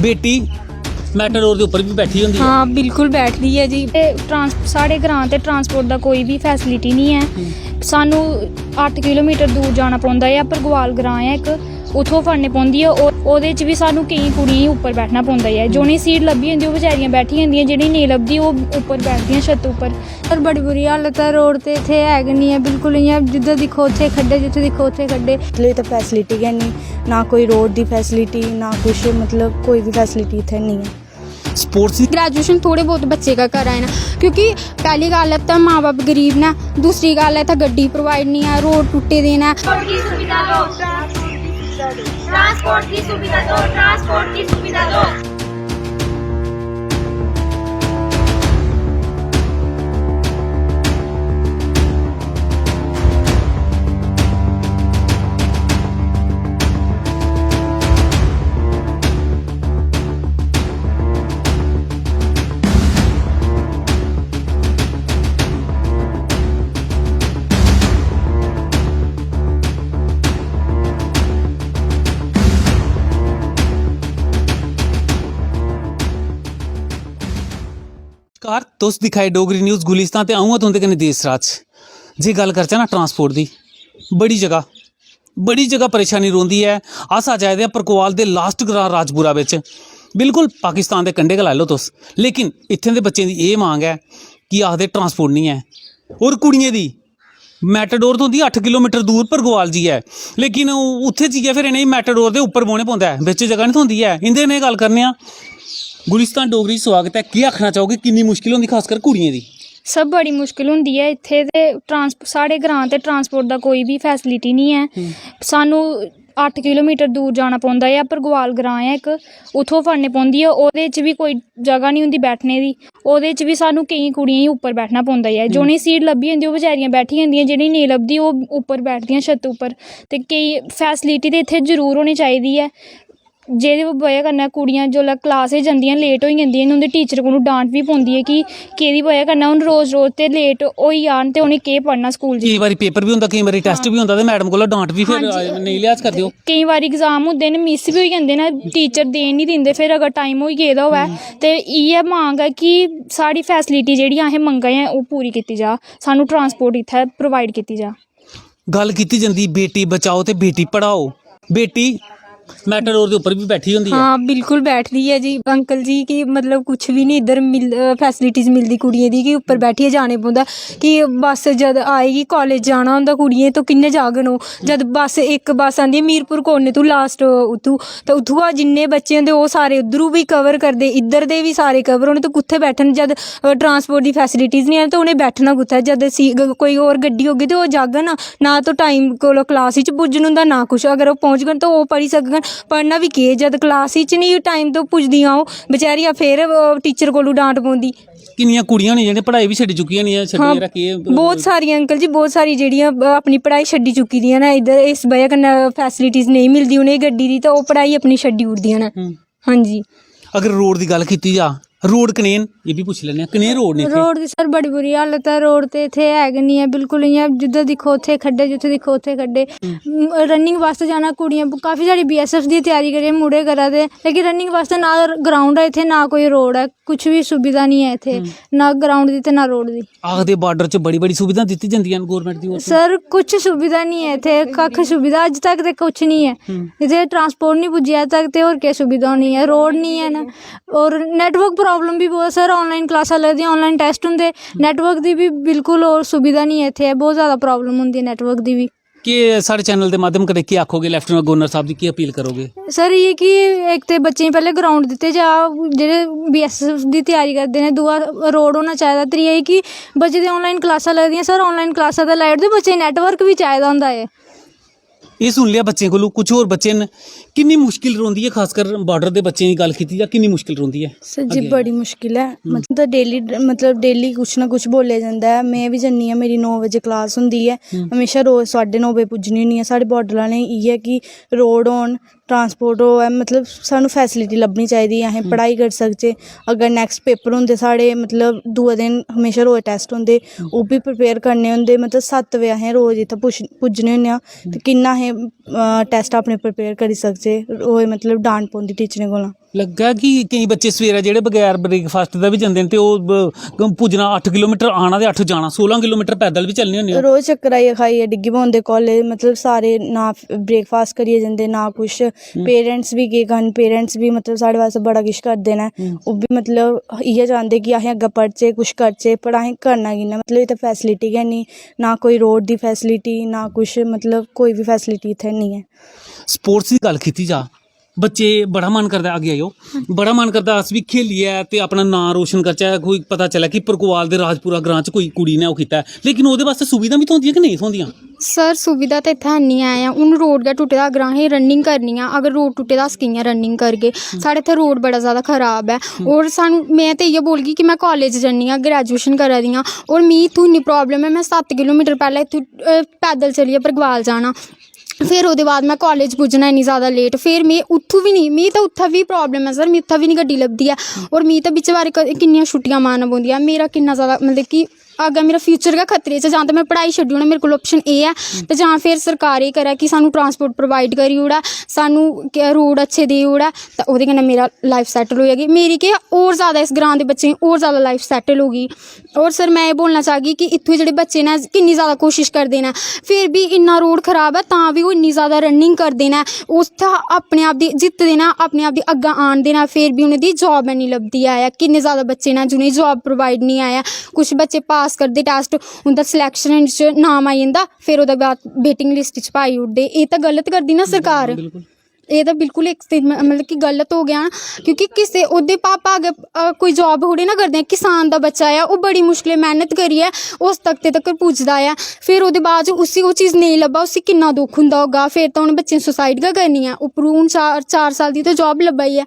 बेटी मैटाडोर के उपर भी बैठी होंगी। हाँ बिल्कुल बैठती है जी। साढ़े ग्रां ते ट्रांसपोर्ट का कोई भी फैसिलिटी नहीं है। सानू 8 किलोमीटर दूर जाना पौंदा है। परगवाल ग्रां है एक, उथों फड़ने पौंदी है। ओहदे च भी सानू कई कुड़ियां उपर बैठना पौंदा है। जिन्हें सीट लब्भी होंदी ओह बेचारियां बैठी होंदियां, जिन्हें नहीं लभदी ओह उपर बैठदियां छत उपर। पर बड़ी बुरी हालत है, रोड ते इत्थे है गै नहीं है बिल्कुल। इ'यां जिद्धर दिक्खो उत्थे खड्डे, जित्थे दिक्खो उत्थे खड्डे। मतलब इत्थे फैसिलिटी गै नहीं, ना कोई रोड दी फैसिलिटी ना कुछ, मतलब कोई भी फैसिलिटी इत्थे नहीं है। स्पोर्ट्स ग्रेजुएशन थोड़े बहुत बच्चे का कर आए ना, क्योंकि पहली गल है तो माँ बाप गरीब ना, दूसरी गल है तो गड्डी प्रोवाइड नहीं है, रोड टुटे दे ना। ट्रांसपोर्ट की सुविधा दो, ट्रांसपोर्ट की सुविधा दो, ट्रांसपोर्ट की सुविधा दो। कार तुस दिखाए डोगरी न्यूज़ गुलिस्तान ते आऊँ तुंदे कन्नै देश राज। जे गल करचै ना ट्रांसपोर्ट दी, बड़ी जगह परेशानी रौंदी है। अस अज आए दे परकोवाल दे लास्ट ग्रां राजपुरा बिच, बिल्कुल पाकिस्तान दे कंढे गै लाई लो तुस। लेकिन इत्थें दे बच्चें दी एह् मांग है कि आखदे ट्रांसपोर्ट नहीं है। और कुड़ियें दी मैटाडोर तो होंदी 8 किलोमीटर दूर परगवाल जी है, लेकिन उत्थे जाइयै फिर इ'नें मैटाडोर दे उप्पर बौह्ने पौंदा है, बिच जगह नहीं थ्होंदी है। इंदे कन्नै गल करने आं। गुलिस्तान डोगरी स्वागत है। केह् आखना चाहोगे, किन्नी मुश्किल होंदी खासकर कुड़ियें दी? सब बड़ी मुश्किल होंदी है इत्थे ते। साढ़े ग्रां ते ट्रांसपोर्ट का कोई भी फैसिलिटी नहीं है। सानू 8 किलोमीटर दूर जाना पौंदा है। परगवाल ग्रां है एक, उथों फड़ने पौंदी है। ओहदे च भी कोई जगह नहीं होंदी बैठने दी। ओहदे च भी सानू कई कुड़ियां ही उपर बैठना पौंदा है। जिन्हें सीट लब्भी होंदी ओह बेचारियां बैठी होंदियां, जिन्हें नहीं लभदी ओह उपर बैठदियां छत उपर। ते कई फैसिलिटी ते इत्थे जरूर होनी चाहिदी है, जेह्दी वजह कन्नै कुड़ियां जोल्लै क्लास च जंदियां लेट होई जंदियां न, उं'दे टीचर कोलों डांट भी पौंदी है कि केह्दी वजह कन्नै हून रोज़ ते लेट होई जान ते उ'नें केह् पढ़ना स्कूल च। केईं बारी पेपर भी होंदा, केईं बारी टेस्ट भी होंदा ते मैडम कोला डांट भी फिर नेईं लिहाज करदे हो। केईं बारी एग्जाम होंदे न, मिस भी होई जंदे न, टीचर देन नहीं दिंदे फिर अगर टाइम होई गेदा होऐ। ते इ'यै मांग है कि साढ़ी फैसिलिटी जेह्ड़ी असें मंगा ऐ ओह् पूरी कीती जा, सानू ट्रांसपोर्ट इत्थै प्रोवाइड कीती जा। गल कीती जंदी बेटी बचाओ ते बेटी पढ़ाओ। बेटी मैटाडोर के उपर भी बैठी होंदी है। हाँ बिल्कुल बैठती है जी। अंकल जी की मतलब कुछ भी नहीं इधर फैसिलिटीज मिलती कुड़ियें दी, कि उपर बैठिए जाने पौंदा। कि बस जद आएगी कॉलेज जाना होंदा कुड़ियें तो किन्ने जागन ओह्। जद बस एक बस आंदी मीरपुर कोने तू लास्ट उत्थू, तो उत्थुआ जिन्ने बच्चे होंदे ओह् सारे उद्धरों भी कवर करदे, इद्धर दे भी सारे कवर होने, तो कुत्थे बैठन। जद ट्रांसपोर्ट दी फैसिलिटीज नहीं है तो उ'नें बैठना कुत्थै। जद कोई होर गड्डी होगी तो ओह् जागन ना, तो टाइम कोल क्लास च पुज्जन होंदा ना कुछ। अगर ओह् पहुंचगन तो ओह् पढ़ी सकगन। पढ़ना भी केह्, जद क्लास च नहीं टाइम तो पुजदियां ओह् बेचारियां, फिर टीचर कोलों डांट पौंदी। किन्नियां कुड़ियां ने जेह्ड़ियां पढ़ाई भी छड्डी चुकियां ने, छड्डियै रखी है। बहुत सारियां अंकल जी, बहुत सारी जेह्ड़ियां अपनी पढ़ाई छड्डी चुकी दियां न इधर, इस वजह कन्नै फैसिलिटीज नहीं मिलदी उ'नेंगी गड्डी दी, तो ओह् पढ़ाई अपनी छड्डी ओड़दियां न। हाँ जी। अगर रोड की गल की जा, रोड कनेन ये भी पुछ लेने, कनेन रोड ने? रोड की सर बड़ी बुरी हालत है, रोड ते इत्थे है गै नहीं है बिल्कुल। इ'यां जिद्धर दिक्खो उत्थे खड्डे, जित्थे दिक्खो उत्थे खड्डे। रनिंग वास्ते जाना कुड़ियां काफ़ी सारी BSF दी तैयारी करियै मुड़े करा दे, लेकिन रनिंग वास्ते ना ग्राउंड है इत्थे, ना कोई रोड है, कुछ भी सुविधा नहीं है इत्थे, ना ग्राउंड दी ते ना रोड दी। आखदे बार्डर च बड़ी बड़ी सुविधा दित्ती जंदियां गौरमेंट दी। सर कुछ सुविधा नहीं है इत्थे, कक्ख सुविधा अज तक ते कुछ नहीं है इत्थे। ट्रांसपोर्ट नहीं पुज्जिया अज तक, ते होर केह् सुविधा होनी है। रोड नहीं है ना, और नेटवर्क प्रॉब्लम भी बहुत। सर ऑनलाइन क्लासां लगदियां, ऑनलाइन टेस्ट होंदे, नेटवर्क दी भी बिल्कुल और सुविधा नहीं है इत्थे। बहुत ज़्यादा प्रॉब्लम होंदी है नेटवर्क दी भी। कि साढ़े चैनल के माध्यम कन्नै केह् आखोगे, लेफ्टिनेंट गवर्नर साहब की अपील करोगे? सर ये कि एक तो बच्चें गी पैह्लें ग्राउंड दित्ते जा जेह्ड़े BSF दी तैयारी करदे ने, दूआ रोड होना चाहिदा, त्रीया एह् कि बच्चे दी ऑनलाइन क्लासां लगदियां। सर ऑनलाइन क्लासां ते लाई ओड़दे, बच्चें गी नेटवर्क भी चाहिदा होंदा है। ये सुन लिया बच्चों को, कुछ होर बच्चे न, किन्नी मुश्किल रौंदी है खासकर बॉर्डर के बच्चों की गल की जाए, किन्नी मुश्किल रौंदी है? सर जी बड़ी मुश्किल है, मतलब डेली कुछ ना कुछ बोलिया जाता है। मैं भी जन्नी आं, मेरी 9 बजे क्लास होंदी है, हमेशा रोज़ 9:30 बजे पुज्जनी होन्नी आं। साढ़े बॉर्डर आह्लें इ'यै कि रोड होन, ट्रांसपोर्ट होऐ, मतलब सानू फैसिलिटी लब्भनी चाहिदी, असें पढ़ाई करी सकचै। अगर नैक्सट पेपर होंदे साढ़े, मतलब दूए दिन हमेशा रोज़ टेस्ट होंदे, ओह् भी प्रिपेयर करने होंदे। मतलब 7 बजे असें रोज़ इत्थै पुज्जने होन्ने आं, ते किन्ना असें टेस्ट अपने प्रिपेयर करी सकचै। जे होए मतलब डांट पौंदी टीचरें कोला। ਲੱਗਾ ਕਿ ਕਈ ਬੱਚੇ ਸਵੇਰੇ ਜਿਹੜੇ ਬਗੈਰ ਬ੍ਰੇਕਫਾਸਟ ਦਾ ਵੀ ਜਾਂਦੇ ਨੇ ਤੇ ਉਹ ਪੁੱਜਣਾ 8 ਕਿਲੋਮੀਟਰ ਆਣਾ ਤੇ 8 ਜਾਣਾ 16 ਕਿਲੋਮੀਟਰ ਪੈਦਲ ਵੀ ਚੱਲਣੇ ਹੁੰਦੇ ਆ। रोज चक्कर आइए खाइए डिग्गी पौंदे कॉलेज मतलब सारे ना ब्रेकफास्ट करिए जंदे ना कुछ। पेरेंट्स भी केह् करन, पेरेंट्स भी मतलब साढ़े वास्ते बड़ा किश करदे न। ओह् बी मतलब इ'यै चांह्दे कि असें अग्गें पढ़चै कुछ करचै, पर असें करना कि'यां मतलब इत्थै फैसिलिटी गै निं, ना कोई रोड दी फैसिलिटी ना कुछ मतलब कोई भी फैसिलिटी इत्थै नहीं है। ਸਪੋਰਟਸ ਦੀ ਗੱਲ ਕੀਤੀ ਜਾ ਬੱਚੇ ਬੜਾ ਮਨ ਕਰਦਾ ਅੱਗੇ ਆਇਓ ਬੜਾ ਮਨ ਕਰਦਾ ਅਸੀਂ ਵੀ ਖੇਲੀਏ ਤੇ ਆਪਣਾ ਨਾਂ ਰੋਸ਼ਨ ਕਰਚਾ। ਕੋਈ ਪਤਾ ਚੱਲਿਆ ਕਿ ਪਰਕਵਾਲ ਦੇ ਰਾਜਪੁਰਾ ਗ੍ਰਾਂ 'ਚ ਕੋਈ ਕੁੜੀ ਨੇ ਉਹ ਕੀਤਾ ਲੇਕਿਨ ਉਹਦੇ ਵਾਸਤੇ ਸੁਵਿਧਾ ਵੀ ਤਾਂ ਹੁੰਦੀਆਂ ਕਿ ਨਹੀਂ ਹੁੰਦੀਆਂ। सर सुविधा तो इत्थै हैनी ऐ हून रोड गै टुटे दा अगर असें रनिंग करनी ऐ अगर रोड टुटे दा अस कि'यां रनिंग करगे। साढ़े इत्थै रोड बड़ा ज़्यादा खराब ऐ और सानूं मैं ते इ'यै बोलगी कि मैं कॉलेज जन्नी आं ग्रैजुएशन करा दी आं और मिगी इत्थूं इन्नी प्रॉब्लम है मैं 7 किलोमीटर पैह्लें इत्थूं पैदल चलिए परगवाल जाना फिर ओह्दे बाद मैं कॉलेज पुज्जना इन्नी ज़्यादा लेट फिर में उत्थूं भी नहीं मिगी तो उत्थै बी प्रॉब्लम है सर मिगी उत्थै भी नहीं गड्डी लभदी है और मिगी तो बिच बारी किन्नियां छुट्टियां मारना पौंदियां मेरा किन्ना ज़्यादा मतलब कि अगर मेरा फ्यूचर गै खतरे च जां ते मैं पढ़ाई छड्डी ओड़ां मेरे कोल ऑप्शन एह् ऐ ते जां फिर सरकार एह् करै कि सानूं ट्रांसपोर्ट प्रोवाइड करी ओड़ै सानूं रोड अच्छे देई ओड़ै ते ओह्दे कन्नै मेरा लाइफ सैटल हो जाएगी मेरी केह् होर ज़्यादा इस ग्रांऽ दे बच्चें गी होर ज़्यादा लाइफ सैटल होगी। और सर मैं एह् बोलना चाह्गी कि इत्थूं जेह्ड़े बच्चे न किन्नी ज़्यादा कोशिश करदे न फिर भी इन्ना रोड खराब है तां भी ओह् इन्नी ज़्यादा रनिंग करदे न उत्थै अपने आप दी जित्तदे न अपने आप दी अग्गें आनदे न फिर भी उ'नें दी जॉब हैनी लभदी ऐ किन्ने ज़्यादा बच्चे न जि'नेंगी जॉब प्रोवाइड नहीं ऐ कुछ बच्चे पास करदे टैस्ट उं'दा सिलैक्शन च नाम आई जंदा फिर ओह्दे बाद वेटिंग लिस्ट च पाई ओड़दे एह् तां गलत करदी ना सरकार ये तो बिल्कुल एक मतलब कि गलत हो गया क्योंकि किसे ओह्दे पापा अगर कोई जॉब थोड़ी ना करदे किसान दा बच्चा है ओह् बड़ी मुश्किल मेहनत करियै उस तख्ते तक पुजदा है फिर ओह्दे बाद उसी ओह् चीज़ नहीं लब्भा उसी किन्ना दुख होंदा होगा फिर तो उ'नें बच्चें सुसाइड गै करनी है उप्परों हून 4 साल दी तो जॉब लब्भा ही है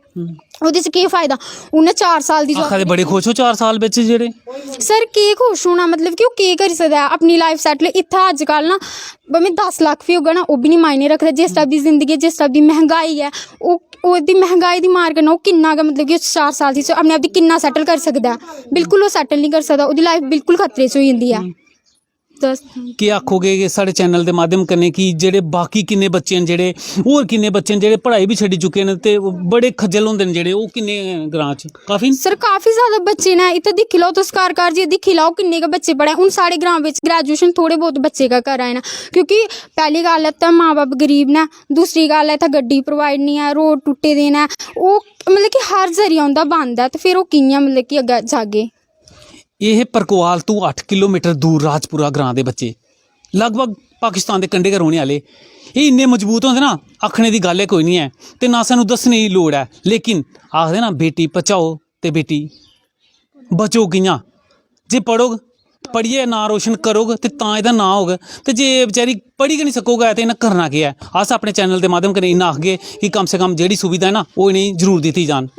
ओह्दे च केह् फायदा उ'न्नै 4 साल दी आखा दे बड़े खुश हो 4 साल बिच जेह्ड़े सर केह् खुश होना मतलब कि ओह् केह् करी सकदा है अपनी लाइफ सैटल इत्थै अज्जकल ना भावें 10 लाख बी होगा ना ओह् बी नहीं मायने रखदा जिस टाइप दी जिंदगी जिस टाइप दी महंगाई है ओह्दी महंगाई दी मार कन्नै ओह् किन्ना गै मतलब कि 4 साल च अपने आप दी किन्ना सैटल करी सकदा है बिल्कुल ओह् सैटल नहीं करी सकदा ओह्दी लाइफ बिल्कुल खतरे च होई जंदी है। कि आखोगे कि साढ़े चैनल के माध्यम कन्नै कि जेह्ड़े बाकी किन्ने बच्चे न जेह्ड़े होर किन्ने बच्चे न जेह्ड़े पढ़ाई भी छड्डी चुके न ते बड़े खज्जल होंदे न जेह्ड़े ओह् किन्ने ग्रां च काफी सर काफ़ी ज़्यादा बच्चे न इत्थै दिक्खी लैओ तुस घर जी दिक्खी लैओ किन्ने गै बच्चे पढ़े हून साढ़े ग्रां बिच ग्रैजुएशन थोड़े बहुत बच्चे गै करा दे न क्योंकि पैह्ली गल्ल ऐ माँ बब्ब गरीब न दूसरी गल्ल ऐ इत्थै गड्डी प्रोवाइड नहीं है रोड टुट्टे दे न ओह् मतलब कि हर जरिया उं'दा बंद ऐ ते फिर ओह् कि'यां मतलब कि अग्गें जागे। ਇਹ ਪਰਕਵਾਲ ਤੋਂ 8 ਕਿਲੋਮੀਟਰ ਦੂਰ ਰਾਜਪੁਰਾ ਗ੍ਰਾਂ ਦੇ ਬੱਚੇ ਲਗਭਗ ਪਾਕਿਸਤਾਨ ਦੇ ਕੰਢੇ ਦੇ ਰਹਿਣ ਵਾਲੇ ਇਹ ਇੰਨੇ ਮਜ਼ਬੂਤ ਹੁੰਦੇ ਨਾ ਆਖਣੇ ਦੀ ਗੱਲ ਹੈ ਕੋਈ ਨਹੀਂ ਹੈ ਤੇ ਨਾ ਸਾਨੂੰ ਦੱਸਣੇ ਦੀ ਲੋੜ ਹੈ ਲੇਕਿਨ ਆਖਦੇ ਨਾ ਬੇਟੀ ਬਚਾਓ ਤੇ ਬੇਟੀ ਬਚੋ ਕਿ'यां ਜੇ ਪੜੋਗੇ पढ़िए ना रोशन करोगे तो इसका ना होगा तो जे बेचारी पढ़ी गै नहीं सकोगे तो इन्हें करना क्या है। अस अपने चैनल के माध्यम कन्नै इन्ना आखगे कि कम से कम जी सुविधा है ना वो इन्हें जरूर दी जान।